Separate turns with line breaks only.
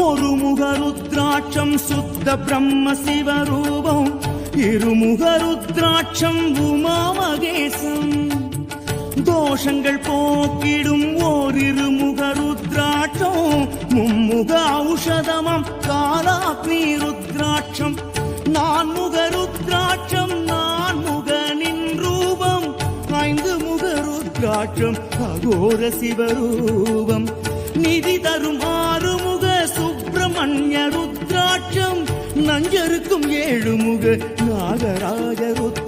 ஒரு முக ருத்ராட்சம் சுத்த பிரம்ம சிவரூபம், இருமுக ருத்ராட்சம் உமா மகேசம். தோஷங்கள் போக்கிடும் ஓரிருமுக ருத்ராட்சம், மும்முக ஔஷதமம் காலாக்னி ருத்ராட்சம். நான்முக ருத்ராட்சம் நான்முகனின் ரூபம், ஐந்து முக ருத்ராட்சம் அகோர சிவரூபம். நிதி தரும் ஆறுமுக சுப்பிரமணிய ருத்ராட்சம், நஞ்சருக்கும் ஏழுமுக நாகராஜ ருத்ராட்சம்.